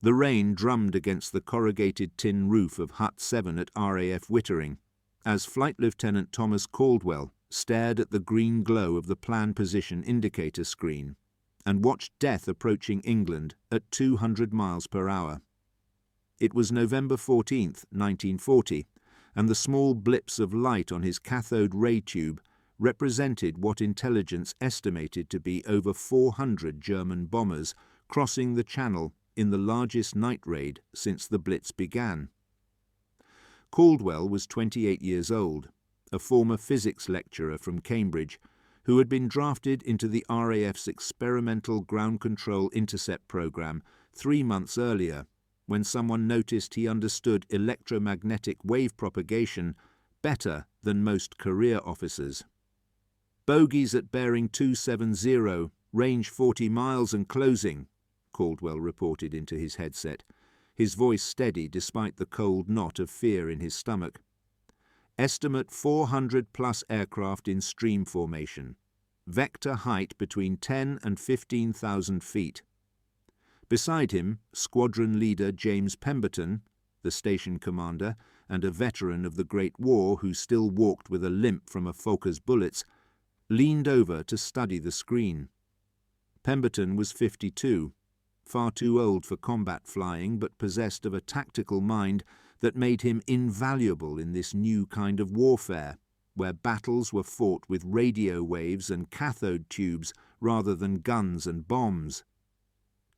The rain drummed against the corrugated tin roof of Hut 7 at RAF Wittering, as Flight Lieutenant Thomas Caldwell stared at the green glow of the plan position indicator screen and watched death approaching England at 200 miles per hour. It was November 14th, 1940, and the small blips of light on his cathode ray tube represented what intelligence estimated to be over 400 German bombers crossing the Channel in the largest night raid since the Blitz began. Caldwell was 28 years old, a former physics lecturer from Cambridge who had been drafted into the RAF's experimental Ground Control Intercept program 3 months earlier, when someone noticed he understood electromagnetic wave propagation better than most career officers. "Bogies at bearing 270, range 40 miles and closing," Caldwell reported into his headset, his voice steady despite the cold knot of fear in his stomach. "Estimate 400-plus aircraft in stream formation. Vector height between 10 and 15,000 feet. Beside him, Squadron Leader James Pemberton, the station commander and a veteran of the Great War who still walked with a limp from a Fokkers bullets, leaned over to study the screen. Pemberton was 52, far too old for combat flying, but possessed of a tactical mind that made him invaluable in this new kind of warfare, where battles were fought with radio waves and cathode tubes rather than guns and bombs.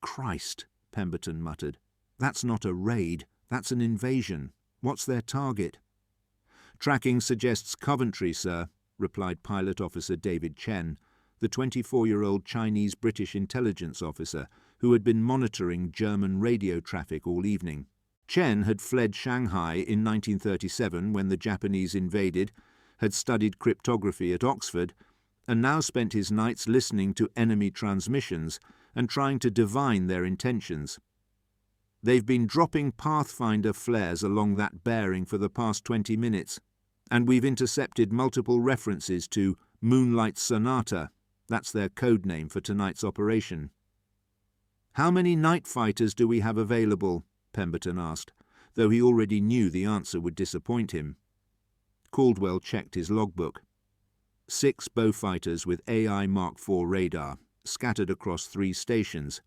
"Christ," Pemberton muttered. "That's not a raid, that's an invasion. What's their target?" "Tracking suggests Coventry, sir," replied Pilot Officer David Chen, the 24-year-old Chinese-British intelligence officer who had been monitoring German radio traffic all evening. Chen had fled Shanghai in 1937 when the Japanese invaded, had studied cryptography at Oxford, and now spent his nights listening to enemy transmissions and trying to divine their intentions. "They've been dropping Pathfinder flares along that bearing for the past 20 minutes, and we've intercepted multiple references to Moonlight Sonata. That's their code name for tonight's operation." "How many night fighters do we have available?" Pemberton asked, though he already knew the answer would disappoint him. Caldwell checked his logbook. 6 Beaufighters with AI Mark IV radar, scattered across 3 stations,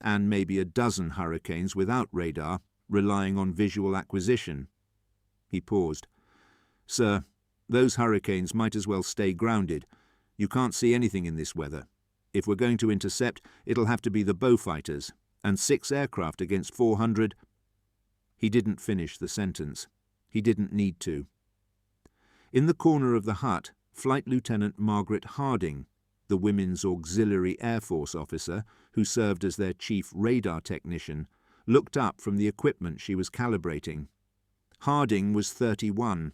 and maybe a dozen Hurricanes without radar, relying on visual acquisition. He paused. "Sir, those Hurricanes might as well stay grounded. You can't see anything in this weather. If we're going to intercept, it'll have to be the Beaufighters, and 6 aircraft against 400... He didn't finish the sentence. He didn't need to. In the corner of the hut, Flight Lieutenant Margaret Harding, the Women's Auxiliary Air Force officer who served as their chief radar technician, looked up from the equipment she was calibrating. Harding was 31,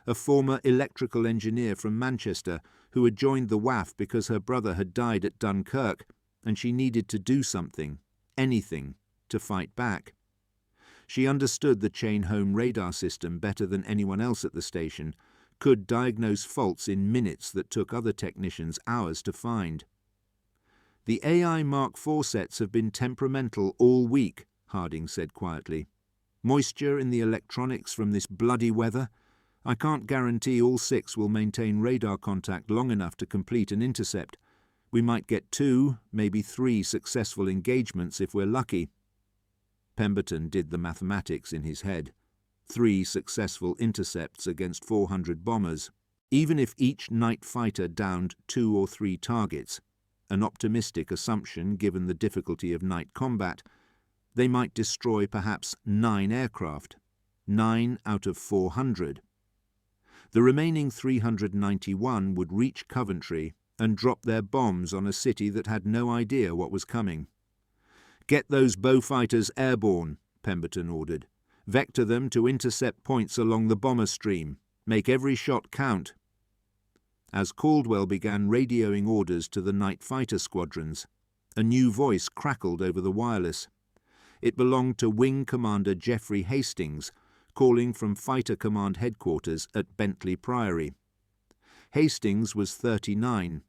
a former electrical engineer from Manchester who had joined the WAF because her brother had died at Dunkirk and she needed to do something, anything, to fight back. She understood the chain-home radar system better than anyone else at the station, could diagnose faults in minutes that took other technicians hours to find. "The AI Mark IV sets have been temperamental all week," Harding said quietly. "Moisture in the electronics from this bloody weather. I can't guarantee all 6 will maintain radar contact long enough to complete an intercept. We might get 2, maybe 3 successful engagements if we're lucky." Pemberton did the mathematics in his head. 3 successful intercepts against 400 bombers. Even if each night fighter downed 2 or 3 targets, an optimistic assumption given the difficulty of night combat, they might destroy perhaps 9 aircraft, 9 out of 400. The remaining 391 would reach Coventry and drop their bombs on a city that had no idea what was coming. "Get those Beaufighters airborne," Pemberton ordered. "Vector them to intercept points along the bomber stream. Make every shot count." As Caldwell began radioing orders to the night fighter squadrons, a new voice crackled over the wireless. It belonged to Wing Commander Geoffrey Hastings, calling from Fighter Command Headquarters at Bentley Priory. Hastings was 39,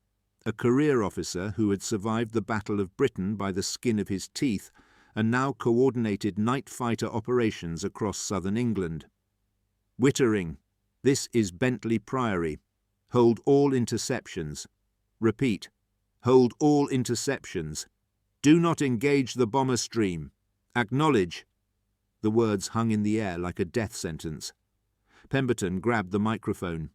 a career officer who had survived the Battle of Britain by the skin of his teeth and now coordinated night fighter operations across southern England. Wittering, this is Bentley Priory. Hold all interceptions. Repeat, hold all interceptions. Do not engage the bomber stream. Acknowledge. The words hung in the air like a death sentence. Pemberton grabbed the microphone.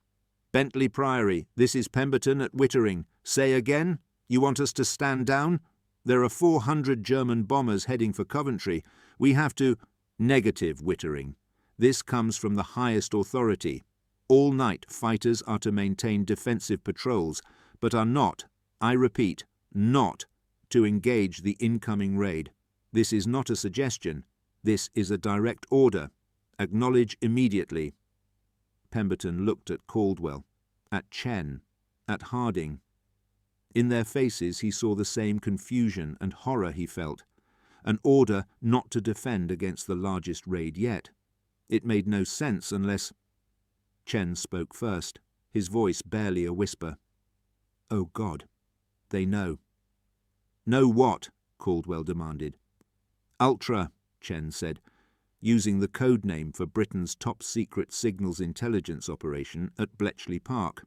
Bentley Priory, this is Pemberton at Wittering. Say again? You want us to stand down? There are 400 German bombers heading for Coventry. We have to... Negative, Wittering. This comes from the highest authority. All night fighters are to maintain defensive patrols, but are not, I repeat, not, to engage the incoming raid. This is not a suggestion. This is a direct order. Acknowledge immediately. Pemberton looked at Caldwell, at Chen, at Harding. In their faces he saw the same confusion and horror he felt. An order not to defend against the largest raid yet. It made no sense unless... Chen spoke first, his voice barely a whisper. Oh God, they know. Know what? Caldwell demanded. Ultra, Chen said, using the code name for Britain's top-secret signals intelligence operation at Bletchley Park.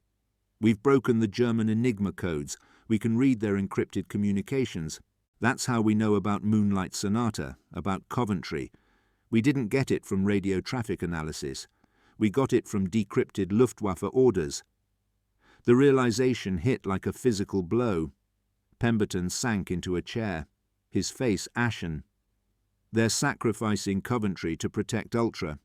We've broken the German Enigma codes. We can read their encrypted communications. That's how we know about Moonlight Sonata, about Coventry. We didn't get it from radio traffic analysis. We got it from decrypted Luftwaffe orders. The realization hit like a physical blow. Pemberton sank into a chair, his face ashen. They're sacrificing Coventry to protect Ultra.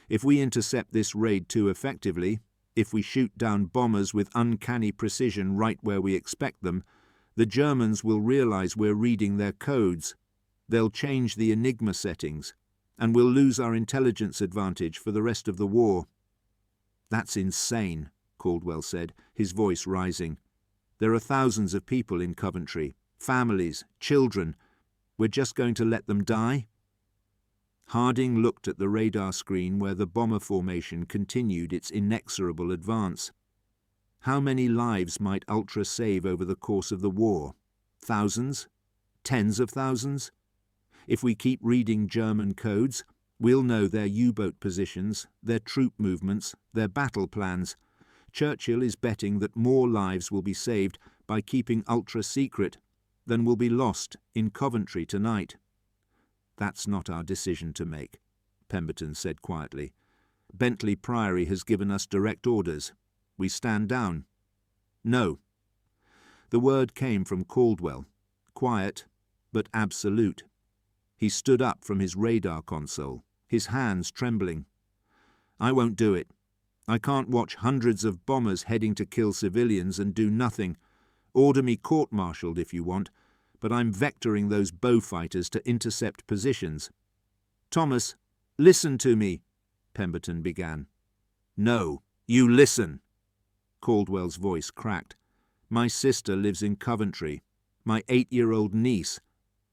If we intercept this raid too effectively, if we shoot down bombers with uncanny precision right where we expect them, the Germans will realize we're reading their codes. They'll change the Enigma settings, and we'll lose our intelligence advantage for the rest of the war. That's insane, Caldwell said, his voice rising. There are thousands of people in Coventry, families, children. We're just going to let them die? Harding looked at the radar screen where the bomber formation continued its inexorable advance. How many lives might Ultra save over the course of the war? Thousands? Tens of thousands? If we keep reading German codes, we'll know their U-boat positions, their troop movements, their battle plans. Churchill is betting that more lives will be saved by keeping Ultra secret than will be lost in Coventry tonight. That's not our decision to make, Pemberton said quietly. Bentley Priory has given us direct orders. We stand down. No. The word came from Caldwell, quiet but absolute. He stood up from his radar console, his hands trembling. I won't do it. I can't watch hundreds of bombers heading to kill civilians and do nothing. Order me court-martialed if you want, but I'm vectoring those bow fighters to intercept positions. Thomas, listen to me, Pemberton began. No, you listen. Caldwell's voice cracked. My sister lives in Coventry. My 8-year-old niece.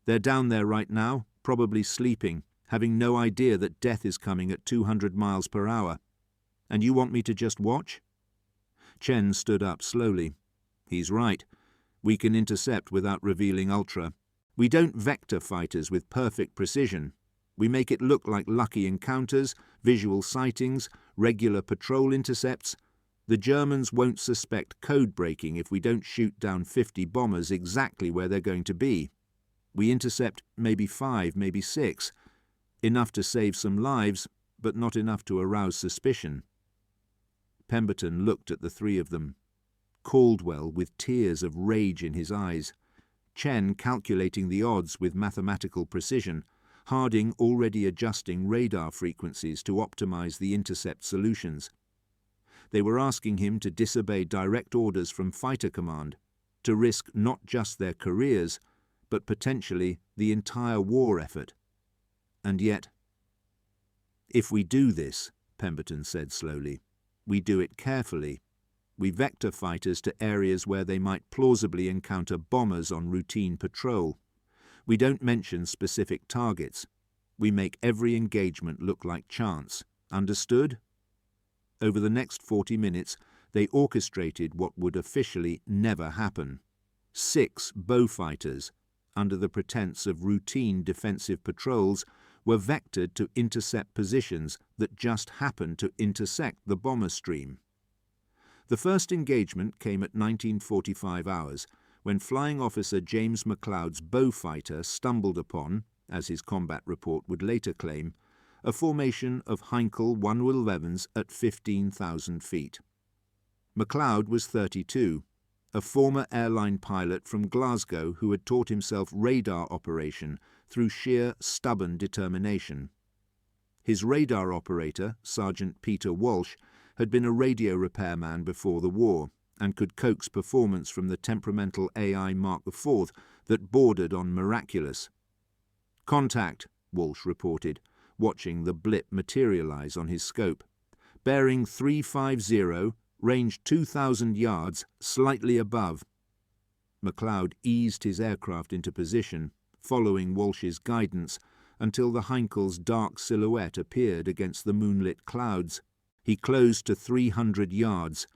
They're down there right now, probably sleeping, having no idea that death is coming at 200 miles per hour. And you want me to just watch? Chen stood up slowly. He's right. We can intercept without revealing Ultra. We don't vector fighters with perfect precision. We make it look like lucky encounters, visual sightings, regular patrol intercepts. The Germans won't suspect code breaking if we don't shoot down 50 bombers exactly where they're going to be. We intercept maybe 5, maybe 6. Enough to save some lives, but not enough to arouse suspicion. Pemberton looked at the three of them. Caldwell with tears of rage in his eyes, Chen calculating the odds with mathematical precision, Harding already adjusting radar frequencies to optimize the intercept solutions. They were asking him to disobey direct orders from Fighter Command, to risk not just their careers, but potentially the entire war effort. And yet, if we do this, Pemberton said slowly, we do it carefully. We vector fighters to areas where they might plausibly encounter bombers on routine patrol. We don't mention specific targets. We make every engagement look like chance. Understood? Over the next 40 minutes, they orchestrated what would officially never happen. 6 bow fighters, under the pretense of routine defensive patrols, were vectored to intercept positions that just happened to intersect the bomber stream. The first engagement came at 1945 hours, when Flying Officer James McLeod's Beaufighter stumbled upon, as his combat report would later claim, a formation of Heinkel 111s at 15,000 feet. McLeod was 32, a former airline pilot from Glasgow who had taught himself radar operation through sheer stubborn determination. His radar operator, Sergeant Peter Walsh, had been a radio repairman before the war and could coax performance from the temperamental AI Mark IV that bordered on miraculous. "Contact," Walsh reported, watching the blip materialize on his scope. "Bearing 350, range 2,000 yards, slightly above." McLeod eased his aircraft into position, following Walsh's guidance, until the Heinkel's dark silhouette appeared against the moonlit clouds. He closed to 300 yards,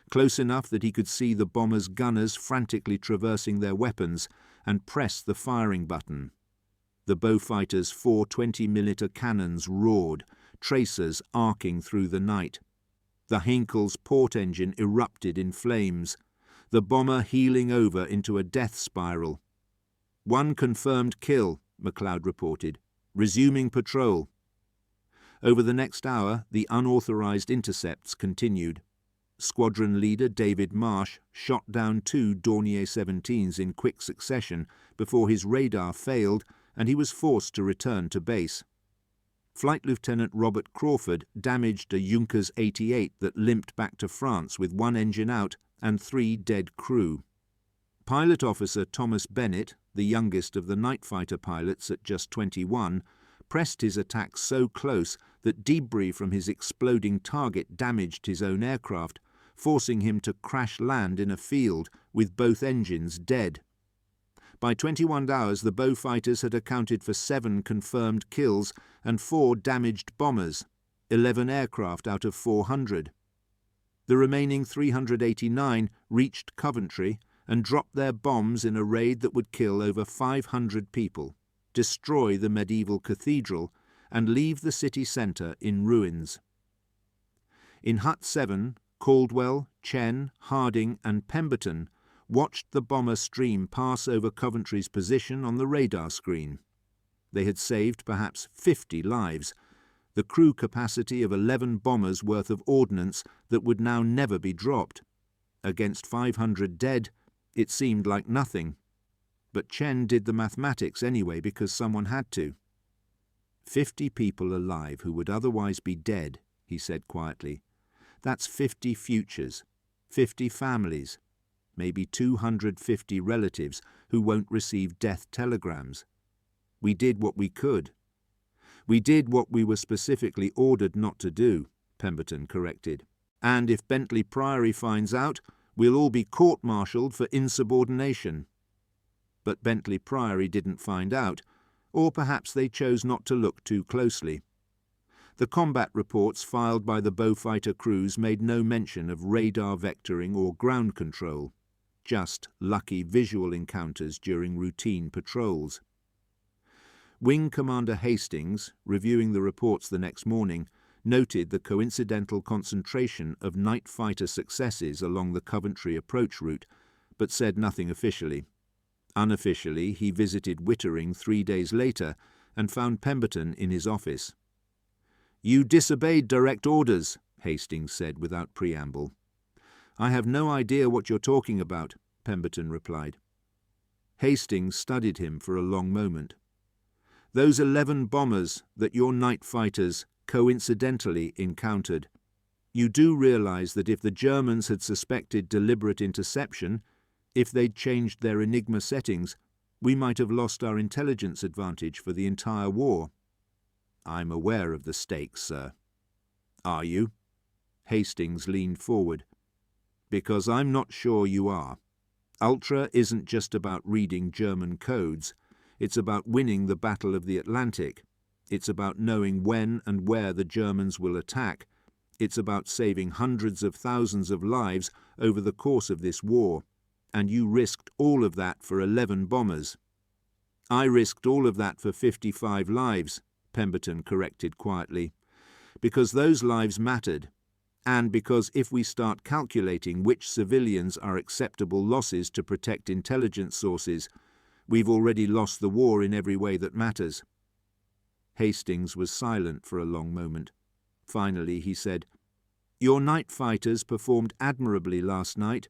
close enough that he could see the bomber's gunners frantically traversing their weapons, and pressed the firing button. The Beaufighter's 4 20mm cannons roared, tracers arcing through the night. The Heinkel's port engine erupted in flames, the bomber heeling over into a death spiral. "One confirmed kill," McLeod reported, "resuming patrol." Over the next hour, the unauthorized intercepts continued. Squadron Leader David Marsh shot down 2 Dornier 17s in quick succession before his radar failed and he was forced to return to base. Flight Lieutenant Robert Crawford damaged a Junkers 88 that limped back to France with 1 engine out and 3 dead crew. Pilot Officer Thomas Bennett, the youngest of the night fighter pilots at just 21, pressed his attack so close that debris from his exploding target damaged his own aircraft, forcing him to crash land in a field with both engines dead. By 21 hours, the Beaufighters had accounted for 7 confirmed kills and 4 damaged bombers, 11 aircraft out of 400. The remaining 389 reached Coventry and dropped their bombs in a raid that would kill over 500 people, destroy the medieval cathedral, and leave the city centre in ruins. In Hut 7, Caldwell, Chen, Harding and Pemberton watched the bomber stream pass over Coventry's position on the radar screen. They had saved perhaps 50 lives, the crew capacity of 11 bombers' worth of ordnance that would now never be dropped. Against 500 dead, it seemed like nothing. But Chen did the mathematics anyway because someone had to. 50 people alive who would otherwise be dead, he said quietly. That's 50 futures, 50 families, maybe 250 relatives who won't receive death telegrams. We did what we could. We did what we were specifically ordered not to do, Pemberton corrected. And if Bentley Priory finds out, we'll all be court-martialed for insubordination. But Bentley Priory didn't find out, or perhaps they chose not to look too closely. The combat reports filed by the Beaufighter crews made no mention of radar vectoring or ground control, just lucky visual encounters during routine patrols. Wing Commander Hastings, reviewing the reports the next morning, noted the coincidental concentration of night fighter successes along the Coventry approach route, but said nothing officially. Unofficially, he visited Wittering 3 days later and found Pemberton in his office. "You disobeyed direct orders," Hastings said without preamble. "I have no idea what you're talking about," Pemberton replied. Hastings studied him for a long moment. "Those 11 bombers that your night fighters coincidentally encountered. You do realize that if the Germans had suspected deliberate interception, if they'd changed their Enigma settings, we might have lost our intelligence advantage for the entire war." "I'm aware of the stakes, sir." "Are you?" Hastings leaned forward. "Because I'm not sure you are. Ultra isn't just about reading German codes. It's about winning the Battle of the Atlantic. It's about knowing when and where the Germans will attack. It's about saving hundreds of thousands of lives over the course of this war. And you risked all of that for 11 bombers." I risked all of that for 55 lives, Pemberton corrected quietly, because those lives mattered, and because if we start calculating which civilians are acceptable losses to protect intelligence sources, we've already lost the war in every way that matters. Hastings was silent for a long moment. Finally, he said, "Your night fighters performed admirably last night,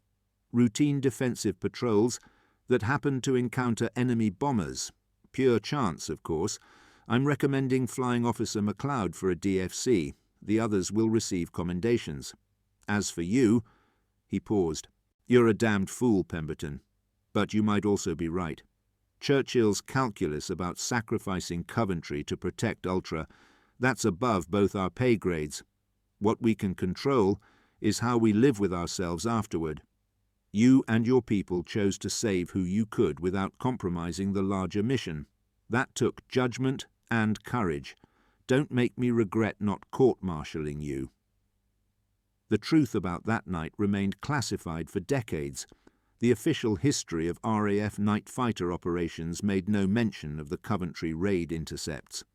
routine defensive patrols that happened to encounter enemy bombers. Pure chance, of course. I'm recommending Flying Officer McLeod for a DFC. The others will receive commendations. As for you," he paused, "you're a damned fool, Pemberton. But you might also be right. Churchill's calculus about sacrificing Coventry to protect Ultra, that's above both our pay grades. What we can control is how we live with ourselves afterward. You and your people chose to save who you could without compromising the larger mission. That took judgment and courage. Don't make me regret not court-martialing you." The truth about that night remained classified for decades. The official history of RAF night fighter operations made no mention of the Coventry raid intercepts.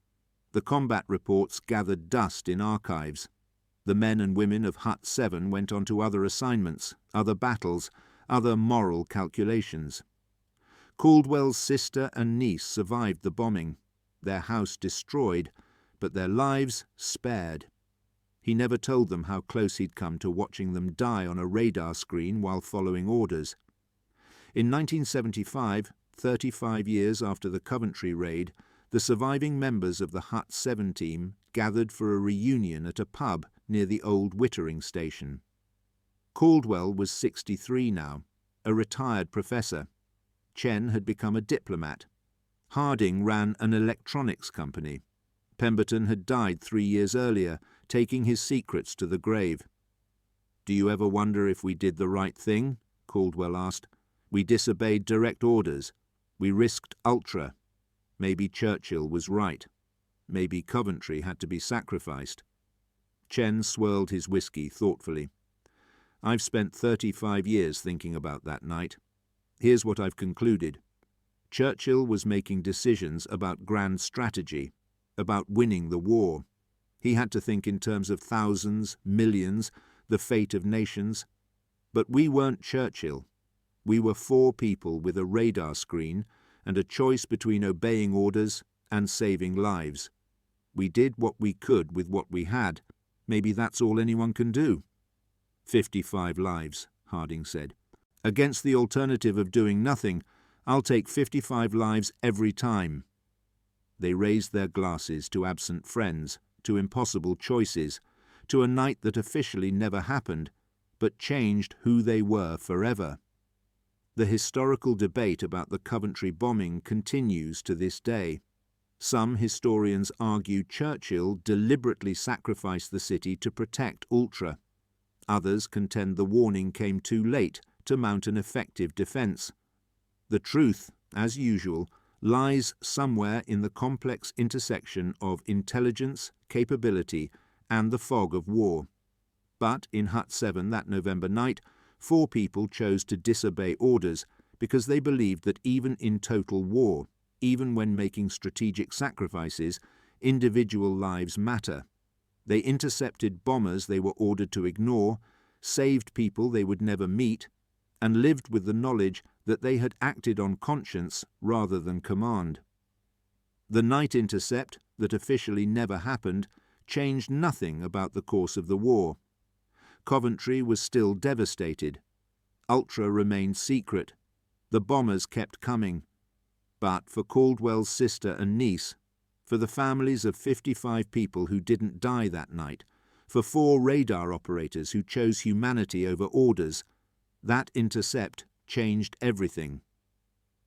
The combat reports gathered dust in archives. The men and women of Hut 7 went on to other assignments, other battles, other moral calculations. Caldwell's sister and niece survived the bombing, their house destroyed, but their lives spared. He never told them how close he'd come to watching them die on a radar screen while following orders. In 1975, 35 years after the Coventry raid, the surviving members of the Hut 7 team gathered for a reunion at a pub near the old Wittering station. Caldwell was 63 now, a retired professor. Chen had become a diplomat. Harding ran an electronics company. Pemberton had died 3 years earlier, taking his secrets to the grave. "Do you ever wonder if we did the right thing?" Caldwell asked. "We disobeyed direct orders. We risked Ultra. Maybe Churchill was right. Maybe Coventry had to be sacrificed." Chen swirled his whiskey thoughtfully. "I've spent 35 years thinking about that night. Here's what I've concluded. Churchill was making decisions about grand strategy, about winning the war. He had to think in terms of thousands, millions, the fate of nations. But we weren't Churchill. We were 4 people with a radar screen and a choice between obeying orders and saving lives. We did what we could with what we had. Maybe that's all anyone can do." 55 lives, Harding said. "Against the alternative of doing nothing, I'll take 55 lives every time." They raised their glasses to absent friends, to impossible choices, to a night that officially never happened, but changed who they were forever. The historical debate about the Coventry bombing continues to this day. Some historians argue Churchill deliberately sacrificed the city to protect Ultra. Others contend the warning came too late to mount an effective defence. The truth, as usual, lies somewhere in the complex intersection of intelligence, capability, and the fog of war. But in Hut 7 that November night, 4 people chose to disobey orders because they believed that even in total war, even when making strategic sacrifices, individual lives matter. They intercepted bombers they were ordered to ignore, saved people they would never meet, and lived with the knowledge that they had acted on conscience rather than command. The night intercept, that officially never happened, changed nothing about the course of the war. Coventry was still devastated. Ultra remained secret. The bombers kept coming. But for Caldwell's sister and niece, for the families of 55 people who didn't die that night, for 4 radar operators who chose humanity over orders, that intercept changed everything.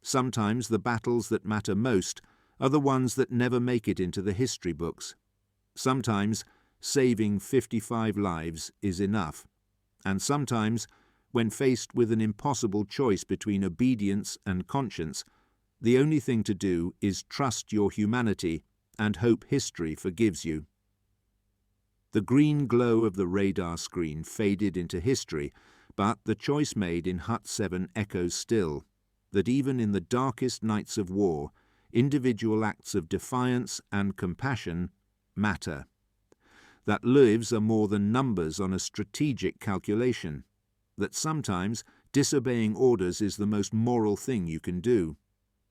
Sometimes the battles that matter most are the ones that never make it into the history books. Sometimes saving 55 lives is enough. And sometimes, when faced with an impossible choice between obedience and conscience, the only thing to do is trust your humanity and hope history forgives you. The green glow of the radar screen faded into history, but the choice made in Hut 7 echoes still, that even in the darkest nights of war, individual acts of defiance and compassion matter. That lives are more than numbers on a strategic calculation. That sometimes disobeying orders is the most moral thing you can do.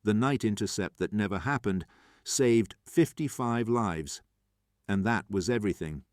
The night intercept that never happened saved 55 lives. And that was everything.